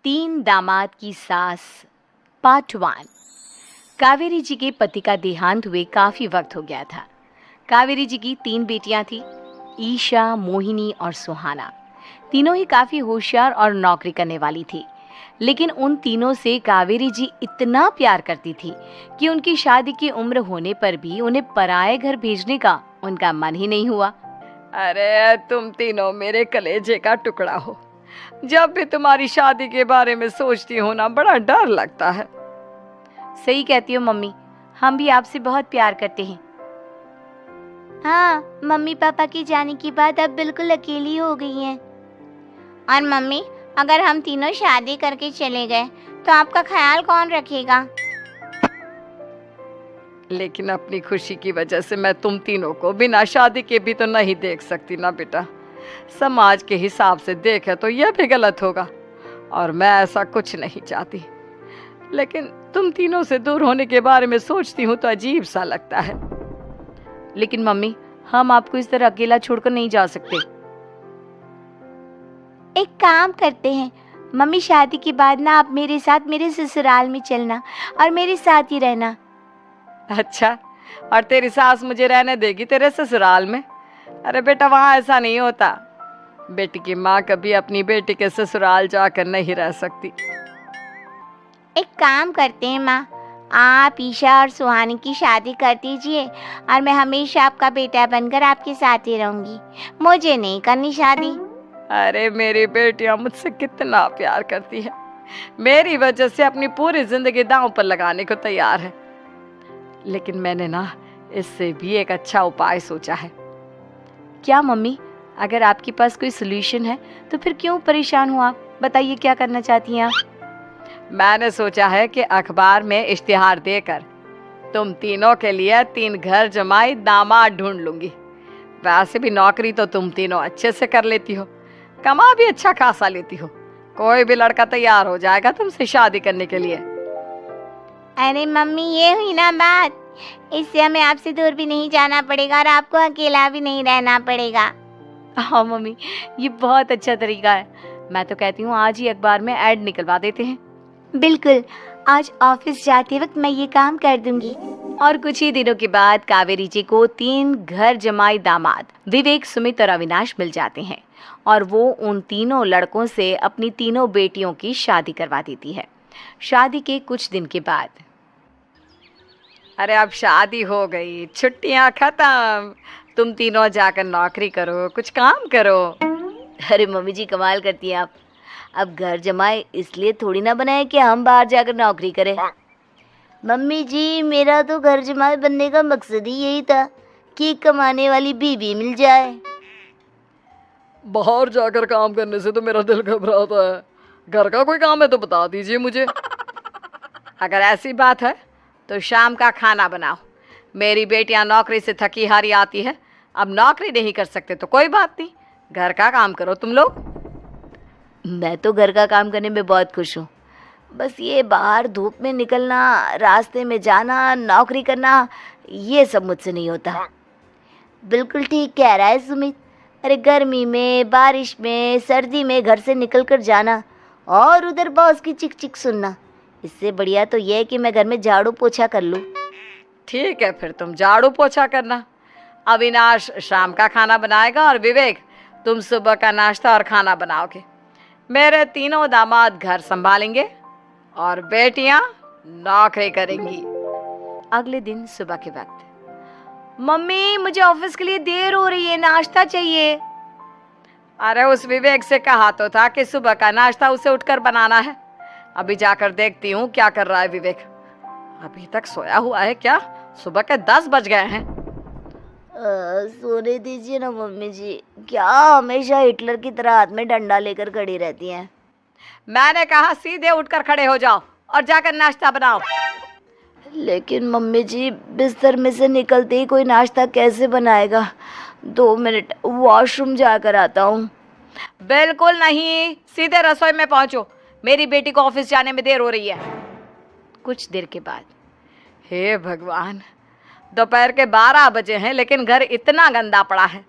तीन दामाद की सास पार्ट 1। कावेरी जी के पति का देहांत हुए काफी वक्त हो गया था। कावेरी जी की 3 बेटियां थी, ईशा, मोहिनी और सुहाना। तीनों ही काफी होशियार और नौकरी करने वाली थी, लेकिन उन तीनों से कावेरी जी इतना प्यार करती थी कि उनकी शादी की उम्र होने पर भी उन्हें पराये घर भेजने का उनका मन ही नहीं हुआ। अरे तुम तीनों मेरे कलेजे का टुकड़ा हो। जब भी तुम्हारी शादी के बारे में सोचती हूँ ना, बड़ा डर लगता है। सही कहती हो मम्मी, हम भी आपसे बहुत प्यार करते हैं। हाँ, मम्मी पापा के जाने के बाद अब बिल्कुल अकेली हो गई हैं। और मम्मी, अगर हम तीनों शादी करके चले गए तो आपका ख्याल कौन रखेगा? लेकिन अपनी खुशी की वजह से मैं तुम तीनों को बिना शादी के भी तो नहीं देख सकती ना बेटा। समाज के हिसाब से देखे तो यह भी गलत होगा, और मैं ऐसा कुछ नहीं चाहती। लेकिन तुम तीनों से दूर होने के बारे में सोचती हूँ तो अजीब सा लगता है। लेकिन मम्मी, हम आपको इस तरह अकेला छोड़कर नहीं जा सकते। एक काम करते हैं मम्मी, शादी के बाद ना आप मेरे साथ मेरे ससुराल में चलना और मेरे साथ ही रहना। अच्छा, और तेरी सास मुझे रहने देगी तेरे ससुराल में? अरे बेटा, वहाँ ऐसा नहीं होता। बेटी की माँ कभी अपनी बेटी के ससुराल जाकर नहीं रह सकती। एक काम करते हैं माँ, आप ईशा और सुहानी की शादी कर दीजिए और मैं हमेशा आपका बेटा बनकर आपके साथ ही रहूंगी। मुझे नहीं करनी शादी। अरे मेरी बेटियां मुझसे कितना प्यार करती है, मेरी वजह से अपनी पूरी जिंदगी दांव पर लगाने को तैयार है। लेकिन मैंने ना इससे भी एक अच्छा उपाय सोचा है। क्या मम्मी? अगर आपके पास कोई सोल्यूशन है तो फिर क्यों परेशान हो आप? बताइए, क्या करना चाहती हैं आप? मैंने सोचा है कि अखबार में इश्तिहार देकर तुम तीनों के लिए 3 घर जमाई दामाद ढूंढ लूंगी। वैसे भी नौकरी तो तुम तीनों अच्छे से कर लेती हो, कमा भी अच्छा खासा लेती हो। कोई भी लड़का तैयार हो जाएगा तुमसे शादी करने के लिए। अरे मम्मी, ये हुई ना बात। इससे हमें आपसे दूर भी नहीं जाना पड़ेगा और आपको अकेला भी नहीं रहना पड़ेगा। हाँ मम्मी, ये बहुत अच्छा तरीका है। मैं तो कहती हूँ आज ही अखबार में ऐड निकलवा देते हैं। बिल्कुल, आज ऑफिस जाते वक्त मैं ये काम कर दूंगी। और कुछ ही दिनों के बाद कावेरी जी को 3 घर जमाई दामाद विवेक, सुमित और अविनाश मिल जाते हैं और वो उन तीनों लड़कों से अपनी तीनों बेटियों की शादी करवा देती है। शादी के कुछ दिन के बाद, अरे अब शादी हो गई, छुट्टियां खत्म, तुम तीनों जाकर नौकरी करो, कुछ काम करो। अरे मम्मी जी, कमाल करती हैं आप। अब घर जमाए इसलिए थोड़ी ना बनाए कि हम बाहर जाकर नौकरी करें। मम्मी जी, मेरा तो घर जमाई बनने का मकसद ही यही था कि कमाने वाली बीवी मिल जाए। बाहर जाकर काम करने से तो मेरा दिल घबराता है। घर का कोई काम है तो बता दीजिए मुझे। अगर ऐसी बात है तो शाम का खाना बनाओ। मेरी बेटियां नौकरी से थकी हारी आती है, अब नौकरी नहीं कर सकते तो कोई बात नहीं, घर का काम करो तुम लोग। मैं तो घर का काम करने में बहुत खुश हूँ, बस ये बाहर धूप में निकलना, रास्ते में जाना, नौकरी करना, ये सब मुझसे नहीं होता। बिल्कुल ठीक कह रहा है सुमित। अरे गर्मी में, बारिश में, सर्दी में घर से निकल कर जाना और उधर बॉस की चिक चिक सुनना, इससे बढ़िया तो यह है कि मैं घर में झाड़ू पोछा कर लूँ। ठीक है, फिर तुम झाड़ू पोछा करना। अविनाश शाम का खाना बनाएगा और विवेक तुम सुबह का नाश्ता और खाना बनाओगे। मेरे तीनों दामाद घर संभालेंगे और बेटियां नौकरी करेंगी। अगले दिन सुबह के वक्त, मम्मी मुझे ऑफिस के लिए देर हो रही है, नाश्ता चाहिए। अरे उस विवेक से कहा तो था कि सुबह का नाश्ता उसे उठकर बनाना है। अभी जाकर देखती हूँ क्या कर रहा है विवेक। अभी तक सोया हुआ है क्या? सुबह के 10 बज गए हैं। सोने दीजिए ना मम्मी जी, क्या हमेशा हिटलर की तरह हाथ में डंडा लेकर खड़ी रहती हैं। मैंने कहा सीधे उठकर खड़े हो जाओ और जाकर नाश्ता बनाओ। लेकिन मम्मी जी, बिस्तर में से निकलते ही कोई नाश्ता कैसे बनाएगा? 2 मिनट, वॉशरूम जाकर आता हूँ। बिल्कुल नहीं, सीधे रसोई में पहुंचो, मेरी बेटी को ऑफिस जाने में देर हो रही है। कुछ देर के बाद, हे भगवान, दोपहर के 12 बजे हैं लेकिन घर इतना गंदा पड़ा है।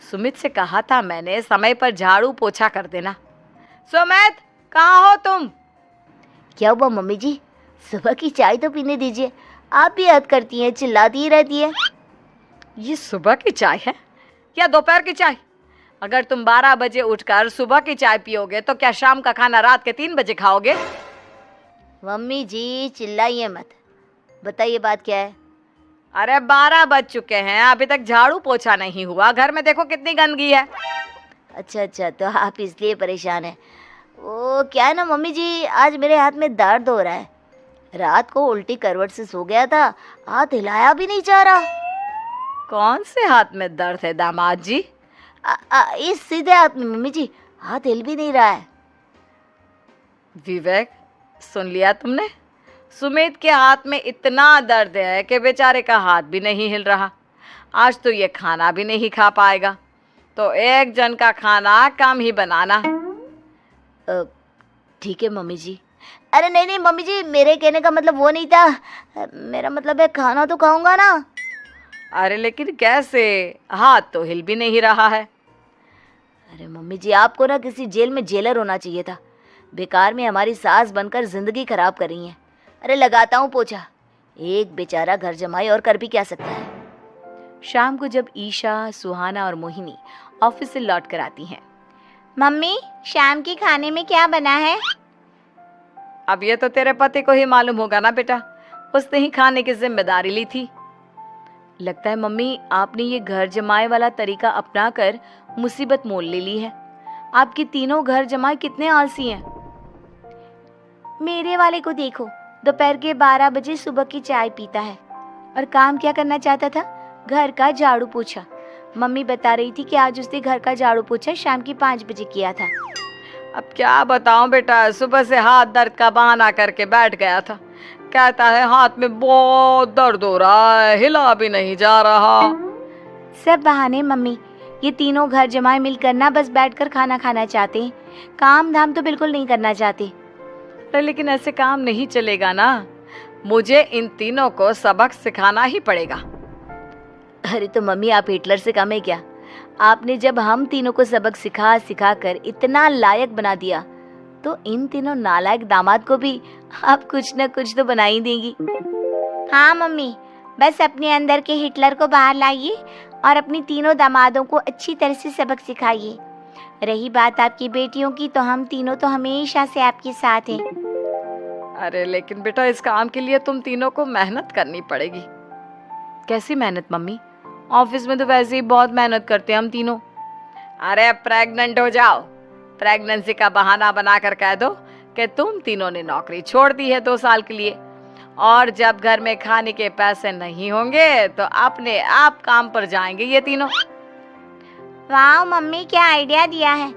सुमित से कहा था मैंने समय पर झाड़ू पोछा कर देना। सुमित, कहाँ हो तुम? क्या हुआ मम्मी जी? सुबह की चाय तो पीने दीजिए। आप भी याद करती हैं, चिल्लाती ही रहती है। ये सुबह की चाय है या दोपहर की चाय? अगर तुम 12 बजे उठकर सुबह की चाय पियोगे तो क्या शाम का खाना रात के 3 बजे खाओगे? मम्मी जी चिल्लाइए मत, बताइए बात क्या है। अरे 12 बज चुके हैं, अभी तक झाड़ू पोछा नहीं हुआ। घर में देखो कितनी गंदगी है। अच्छा, तो आप इसलिए परेशान हैं। वो क्या है ना मम्मी जी, आज मेरे हाथ में दर्द हो रहा है। रात को उल्टी करवट से सो गया था, हाथ हिलाया भी नहीं जा रहा। कौन से हाथ में दर्द है दामाद जी? इस सीधे हाथ में मम्मी जी, हाथ हिल भी नहीं रहा है। विवेक, सुन लिया तुमने? सुमित के हाथ में इतना दर्द है कि बेचारे का हाथ भी नहीं हिल रहा। आज तो ये खाना भी नहीं खा पाएगा, तो एक जन का खाना कम ही बनाना। ठीक है मम्मी जी। अरे नहीं मम्मी जी, मेरे कहने का मतलब वो नहीं था। मेरा मतलब है खाना तो खाऊंगा ना। अरे लेकिन कैसे? हाथ तो हिल भी नहीं रहा है। अरे मम्मी जी, आपको ना किसी जेल में जेलर होना चाहिए था। बेकार में हमारी सास बनकर जिंदगी खराब कर रही हैं। अरे लगाता हूँ पोछा। एक बेचारा घर जमाई और कर भी क्या सकता है। शाम को जब ईशा, सुहाना और मोहिनी ऑफिस से लौट कर आती हैं। मम्मी, शाम के खाने में क्या बना है? अब ये तो तेरे पति को ही मालूम होगा ना बेटा, उसने ही खाने की जिम्मेदारी ली थी। लगता है मम्मी आपने ये घर जमाए वाला तरीका अपनाकर मुसीबत मोल ले ली है। आपके तीनों घर जमाए कितने आलसी हैं। मेरे वाले को देखो, दोपहर के 12 बजे सुबह की चाय पीता है और काम क्या करना चाहता था? घर का झाड़ू पोछा। मम्मी बता रही थी कि आज उसने घर का झाड़ू पोछा शाम की 5 बजे किया था। अब क्या बताऊं बेटा, सुबह से हाथ दर्द का बहाना करके बैठ गया था। कहता है हाथ में बहुत दर्द हो रहा है, हिला भी नहीं जा रहा। सब बहाने मम्मी। ये तीनों घर जमाए मिलकर ना बस बैठकर खाना खाना चाहते हैं, काम धाम तो बिल्कुल नहीं करना चाहते। अरे लेकिन ऐसे काम नहीं चलेगा ना, मुझे इन तीनों को सबक सिखाना ही पड़ेगा। अरे तो मम्मी, आप हिटलर से कम है क्या? आपने जब हम तीनों को सबक सिखा कर इतना लायक बना दिया, तो इन तीनों नालायक दामाद को भी आप कुछ न कुछ तो बना ही देंगी। हाँ मम्मी, बस अपने अंदर के हिटलर को बाहर लाइए और अपनी तीनों दामादों को अच्छी तरह से सबक सिखाइए। रही बात आपकी बेटियों की, तो हम तीनों तो हमेशा से आपके साथ हैं। अरे लेकिन बेटा, इस काम के लिए तुम तीनों को मेहनत करनी पड़ेगी। कैसी मेहनत मम्मी? ऑफिस में तो वैसे ही बहुत मेहनत करते हैं हम तीनों। अरे प्रेग्नेंट हो जाओ, प्रेगनेंसी का बहाना बनाकर कह दो कि तुम तीनों ने नौकरी छोड़ दी है 2 साल के लिए, और जब घर में खाने के पैसे नहीं होंगे तो अपने आप काम पर जाएंगे ये तीनों। वाह मम्मी, क्या आइडिया दिया है।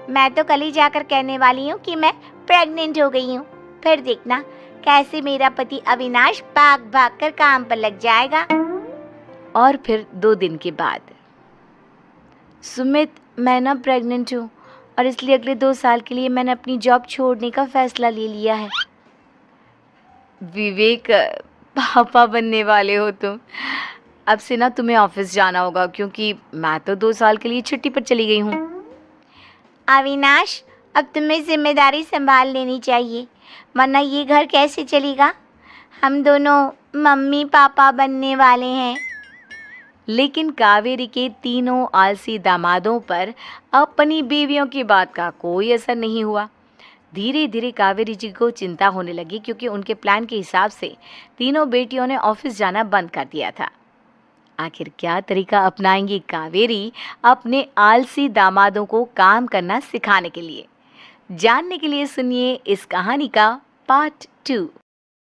मैं तो कल ही जाकर कहने वाली हूँ कि मैं प्रेग्नेंट हो गई हूँ। फिर देखना कैसे मेरा पति अविनाश भाग भाग कर काम पर लग जाएगा। और फिर 2 दिन के बाद, सुमित, मैं ना प्रेग्नेंट हूँ और इसलिए अगले 2 साल के लिए मैंने अपनी जॉब छोड़ने का फैसला ले लिया है। विवेक, पापा बनने वाले हो तुम। अब से ना तुम्हें ऑफिस जाना होगा, क्योंकि मैं तो 2 साल के लिए छुट्टी पर चली गई हूँ। अविनाश, अब तुम्हें जिम्मेदारी संभाल लेनी चाहिए, वरना ये घर कैसे चलेगा। हम दोनों मम्मी पापा बनने वाले हैं। लेकिन कावेरी के तीनों आलसी दामादों पर अपनी बीवियों की बात का कोई असर नहीं हुआ। धीरे धीरे कावेरी जी को चिंता होने लगी, क्योंकि उनके प्लान के हिसाब से तीनों बेटियों ने ऑफिस जाना बंद कर दिया था। आखिर क्या तरीका अपनाएंगी कावेरी अपने आलसी दामादों को काम करना सिखाने के लिए? जानने के लिए सुनिए इस कहानी का पार्ट 2।